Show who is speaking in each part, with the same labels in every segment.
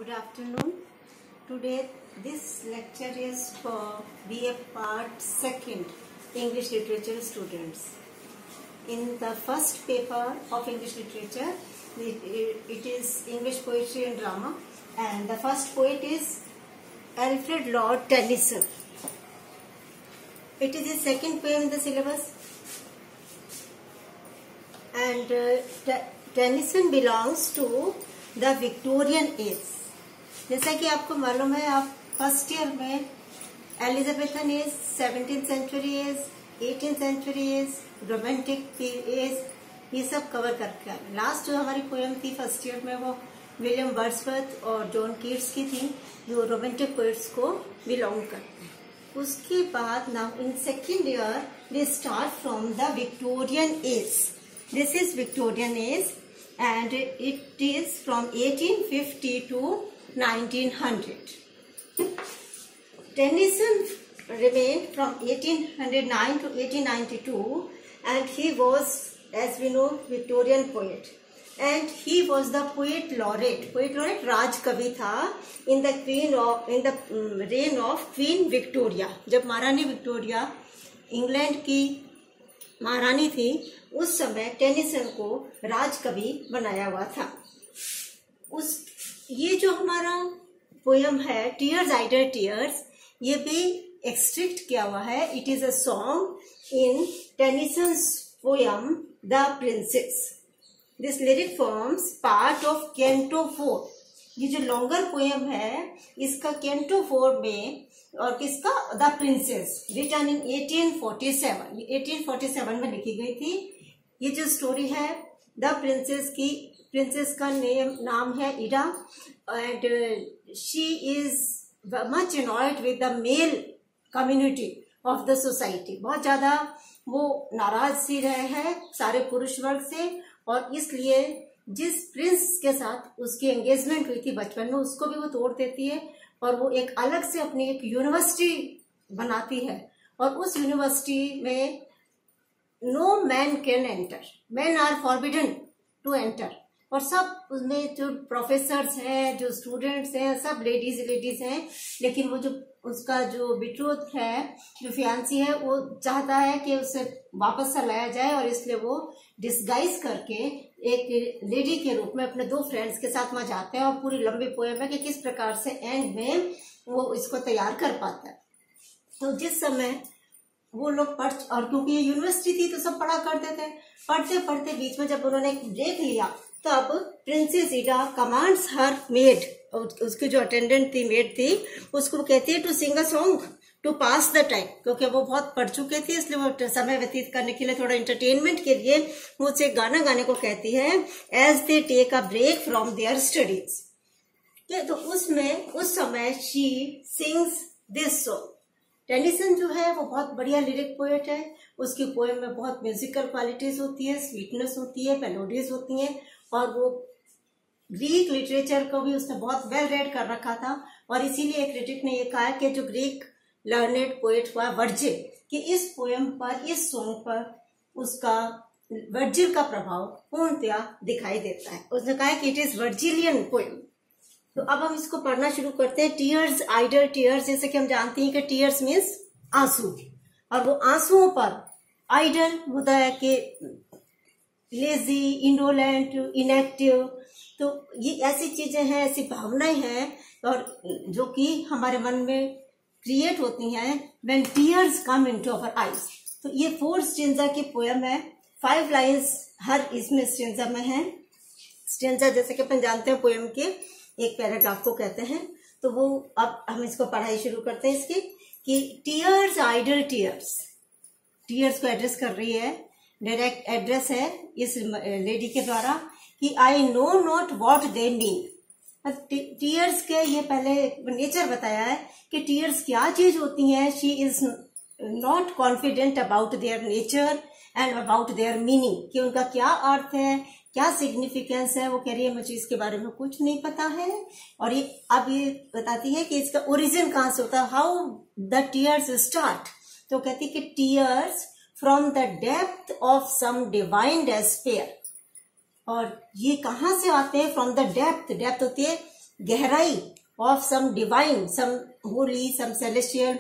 Speaker 1: Good afternoon. Today this lecture is for BA Part 2nd English Literature students. In the first paper of English Literature, it is English Poetry and Drama, and the first poet is Alfred Lord Tennyson. It is the second poem in the syllabus, and Tennyson belongs to the Victorian age. जैसा कि आपको मालूम है, आप first year में Elizabethan age, 17th century age, 18th century age, romantic age, ये सब cover करके आए. लास्ट जो हमारी पोएम थी फर्स्ट ईयर में वो विलियम वर्ड्सवर्थ और जॉन कीट्स की थी, जो रोमांटिक पोएट्स को बिलोंग करते हैं. उसके बाद now in second year we start from the Victorian age. This is Victorian age and it is from 1850 to 1900. Tennyson remained from 1809 to 1892, and he was, as we know, Victorian poet, and he was the poet laureate. Poet laureate राज कवि था in the reign of Queen Victoria. जब महारानी Victoria England की महारानी थी, उस समय Tennyson को राजकवि बनाया हुआ था. ये जो हमारा पोयम है टीयर्स आइडल टीयर्स, ये भी एक्सट्रैक्ट किया हुआ है. It is a song in Tennyson's poem the princess. This lyric forms part of canto 4. ये जो लॉन्गर पोयम है इसका कैंटो 4 में, और किसका, द प्रिंसेस, रिटन इन 1847. 1847 में लिखी गई थी. ये जो स्टोरी है द प्रिंसेस की, प्रिंसेस का नाम है Ida, and she is much annoyed with the male community of the society. बहुत ज्यादा वो नाराज सी रहे हैं सारे पुरुष वर्ग से, और इसलिए जिस प्रिंस के साथ उसकी एंगेजमेंट हुई थी बचपन में, उसको भी वो तोड़ देती है, और वो एक अलग से अपनी एक यूनिवर्सिटी बनाती है, और उस यूनिवर्सिटी में no man can enter, man are forbidden to enter, और सब उसमें जो प्रोफेसर्स हैं, जो स्टूडेंट्स हैं, सब लेडीज हैं. लेकिन वो जो उसका जो बिट्रोथ है, जो फियांसी है, वो चाहता है कि उसे वापस से लाया जाए, और इसलिए वो डिस्गाइज करके एक लेडी के रूप में अपने 2 फ्रेंड्स के साथ वहां जाते हैं. और पूरी लंबी पोएम है कि किस प्रकार से एंड में वो इसको तैयार कर पाता है. तो जिस समय वो लोग और क्योंकि ये यूनिवर्सिटी थी तो सब पढ़ा करते थे, पढ़ते पढ़ते बीच में जब उन्होंने एक ब्रेक लिया, तब princess Ida commands her maid, उसकी जो अटेंडेंट थी, मेड थी, उसको कहती है to sing a song to pass the time. क्योंकि वो बहुत पढ़ चुके थे, इसलिए वो समय व्यतीत करने के लिए, थोड़ा एंटरटेनमेंट के लिए वो उसे गाना गाने को कहती है, as they take a break from their studies. तो उसमें उस समय she sings this song. Tennyson जो है वो बहुत बढ़िया लिरिक पोएट है. उसकी पोएम में बहुत म्यूजिकल क्वालिटीज होती है, स्वीटनेस होती है, मेलोडीज होती हैं, और वो ग्रीक लिटरेचर को भी उसने बहुत वेल रेड कर रखा था. और इसीलिए एक क्रिटिक ने ये कहा कि जो ग्रीक लर्नेड पोएट हुआ वर्जिल, कि इस पोएम पर, इस सॉन्ग पर उसका वर्जिल का प्रभाव पूर्णतया दिखाई देता है. उसने कहा कि इट इज वर्जिलियन पोएम. तो अब हम इसको पढ़ना शुरू करते हैं. टीयर्स आइडल टीयर्स, जैसे कि हम जानते हैं कि टीयर्स मीन्स आंसू, और वो आंसुओं पर आइडल होता है कि लेजी, इंडोलेंट, इनएक्टिव. तो ये ऐसी चीजें हैं, ऐसी भावनाएं हैं, और जो कि हमारे मन में क्रिएट होती हैं when tears come into our eyes. तो ये 4 स्टेंजा की पोएम है. 5 लाइन्स हर इसमें स्टेंजा में है. स्टेंजा जैसे कि अपन जानते हैं पोएम के एक पैराग्राफ को कहते हैं. तो वो अब हम इसको पढ़ाई शुरू करते हैं इसकी, कि टीयर्स आइडल टीयर्स, टीयर्स को एड्रेस कर रही है, डायरेक्ट एड्रेस है इस लेडी के द्वारा, कि I know not what they mean. Tears के ये पहले नेचर बताया है कि टीयर्स क्या चीज होती है. She is not confident about their nature and about their meaning, कि उनका क्या अर्थ है, क्या सिग्निफिकेंस है. वो कह रही है मुझे इसके बारे में कुछ नहीं पता है. और ये अब ये बताती है कि इसका ओरिजिन कहाँ से होता है, हाउ द टीयर्स स्टार्ट. तो कहती है कि tears from the depth of some divine despair. और ये कहाँ से आते हैं, फ्रॉम द डेप्थ, डेप्थ होती है गहराई of some divine, some holy, some celestial,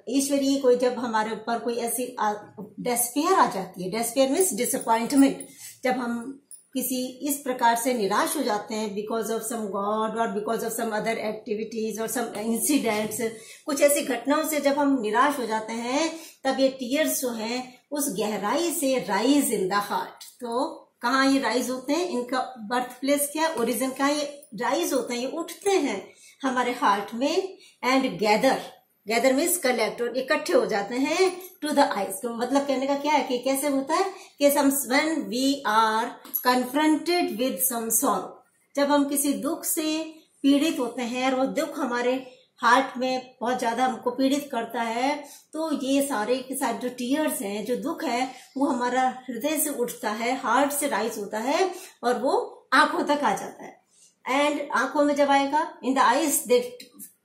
Speaker 1: ईश्वरीय कोई, जब हमारे ऊपर कोई ऐसी डेस्पेयर आ जाती है, डेस्पेयर मीन्स डिसअपॉइंटमेंट, जब हम किसी इस प्रकार से निराश हो जाते हैं बिकॉज ऑफ सम गॉड और because of some other activities और सम इंसिडेंट्स, कुछ ऐसी घटनाओं से जब हम निराश हो जाते हैं, तब ये टीयर्स जो हैं उस गहराई से राइज इन द हार्ट। तो कहाँ ये राइज होते हैं, इनका बर्थ प्लेस क्या, ओरिजिन कहाँ, ये राइज होते हैं, ये उठते हैं हमारे हार्ट में, एंड गैदर मीन्स कलेक्ट, और इकट्ठे हो जाते हैं टू द आइज। तो मतलब कहने का क्या है कि कैसे होता है कि when we are confronted with some sorrow, जब हम किसी दुख से पीड़ित होते हैं और वो दुख हमारे हार्ट में बहुत ज्यादा हमको पीड़ित करता है, तो ये सारे के साथ जो टीयर्स हैं, जो दुख है, वो हमारा हृदय से उठता है, हार्ट से राइज होता है और वो आंखों तक आ जाता है। एंड आंखों में जब आएगा, in the eyes they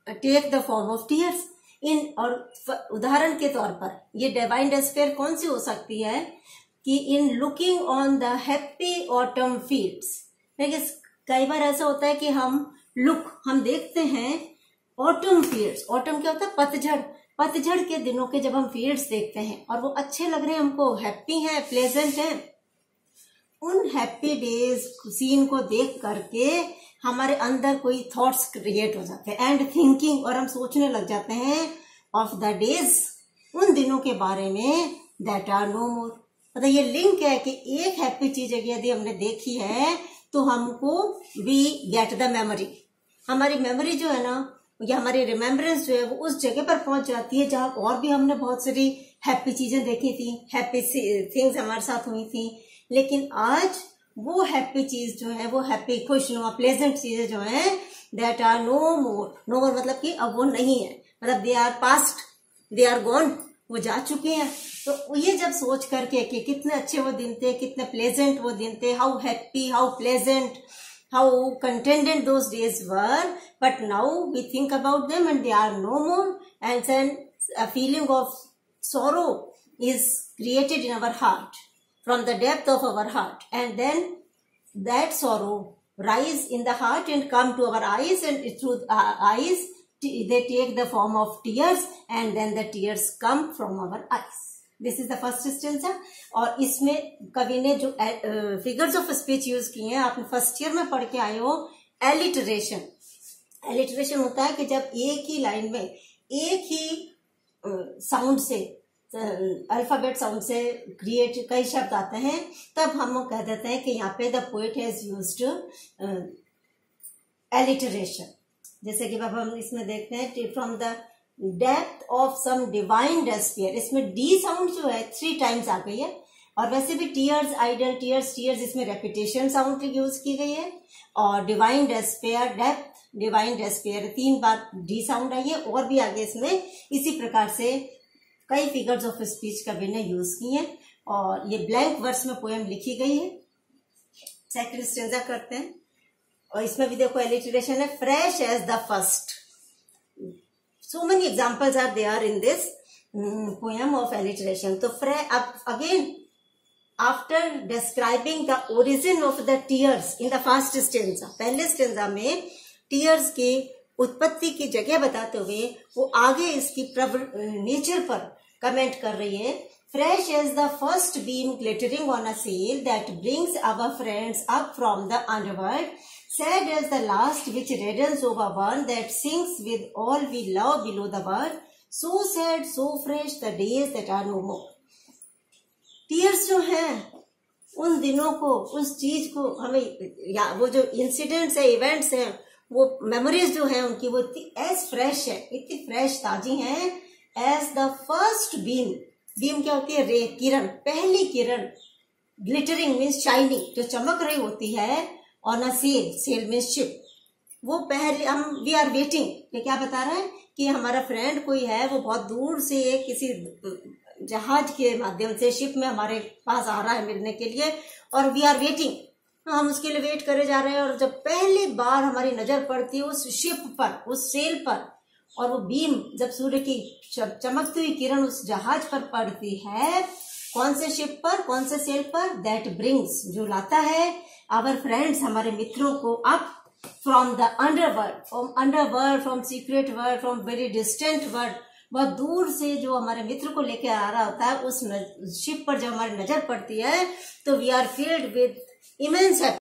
Speaker 1: take the form of tears. और उदाहरण के तौर पर ये डिवाइन डेस्पेयर कौन सी हो सकती है कि in looking on the happy autumn fields. देखिए कई बार ऐसा होता है कि हम देखते हैं ऑटम फील्ड्स। ऑटम क्या होता है, पतझड़ के दिनों के जब हम फील्ड्स देखते हैं और वो अच्छे लग रहे हैं, हमको हैप्पी हैं, प्लेजेंट हैं, उन हैप्पी डेज सीन को देख करके हमारे अंदर कोई थॉट्स क्रिएट हो जाते हैं एंड थिंकिंग, और हम सोचने लग जाते हैं ऑफ द डेज, उन दिनों के बारे में दैट आर नो मोर। मतलब ये लिंक है कि एक हैप्पी चीज यदि हमने देखी है तो हमको वी गेट द मेमोरी, हमारी मेमोरी जो है ना, या हमारी रिमेम्बरेंस जो है वो उस जगह पर पहुंच जाती है जहां और भी हमने बहुत सारी हैप्पी चीजें देखी थी, हैप्पी थिंग्स हमारे साथ हुई थी, लेकिन आज वो हैप्पी चीज जो है, वो हैप्पी खुशनुमा प्लेजेंट चीजें जो है, that are no more. No more मतलब कि अब वो नहीं है, मतलब they are past, they are gone, वो जा चुके हैं। तो ये जब सोच करके कि कितने अच्छे वो दिन थे, कितने प्लेजेंट वो दिन थे, how happy, how pleasant, how contented those days were, but now we think about them and they are no more, and then a feeling of sorrow is created in our heart from the depth of our heart, and then that sorrow rise in the heart and come to our eyes, and through eyes they take the form of tears, and then the tears come from our eyes. This is the first stanza. और इसमें कवि ने जो figures of speech use किए हैं, आपने first year में पढ़ के आए हो, एलिटरेशन। एलिटरेशन होता है कि जब एक ही लाइन में एक ही साउंड से, अल्फाबेट साउंड से क्रिएट कई शब्द आते हैं, तब हम कह देते हैं कि यहाँ पे the poet has used alliteration. जैसे कि अब हम इसमें देखते हैं from the depth of some divine despair, इसमें डी साउंड जो है 3 टाइम्स आ गई है, और वैसे भी टीयर्स, आइडल टीयर्स, इसमें रेपिटेशन साउंड यूज की गई है, और divine despair, depth divine despair 3 बार डी साउंड आई है, और भी आगे इसमें इसी प्रकार से कई फिगर्स ऑफ स्पीच कवि ने यूज की है, और ये ब्लैंक वर्स में पोएम लिखी गई है। सेकंड स्टेंजा करते हैं, और इसमें भी देखो एलिटरेशन है, fresh as the first. So many examples are there in this poem of alliteration. So again, after describing the origin of the tears in the first stanza, पहले स्टेंजा में tears की उत्पत्ति की जगह बताते हुए वो आगे इसकी नेचर पर कमेंट कर रही है। Fresh as the first beam glittering on a sail that brings our friends up from the underworld, sad as the last which reddens over one that sinks with all we love below the world, so sad, so fresh the days that are no more. Tears जो हैं उन दिनों को, उस चीज को हमें, या वो जो इंसिडेंट्स है, इवेंट्स हैं, वो मेमोरीज जो है उनकी, वो एज फ्रेश है, इतनी फ्रेश ताजी हैं as the first beam. Beam क्या होती है, रे, किरण, पहली किरण, ग्लिटरिंग मीन्स शाइनिंग, जो चमक रही होती है, on a sail, sail means ship, वो पहले हम वी आर वेटिंग, ये क्या बता रहा है कि हमारा फ्रेंड कोई है, वो बहुत दूर से किसी जहाज के माध्यम से, शिप में हमारे पास आ रहा है मिलने के लिए, और वी आर वेटिंग, हम उसके लिए वेट करे जा रहे हैं। और जब पहली बार हमारी नजर पड़ती है उस शिप पर, उस सेल पर, और वो बीम, जब सूर्य की चमकती हुई किरण उस जहाज पर पड़ती है, कौन से शिप पर, कौन से सेल पर, दैट ब्रिंग्स, जो लाता है आवर फ्रेंड्स, हमारे मित्रों को, up from the underworld, from secret world, from very distant world, बहुत दूर से जो हमारे मित्र को लेकर आ रहा होता है, उस शिप पर जब हमारी नजर पड़ती है तो we are filled with immense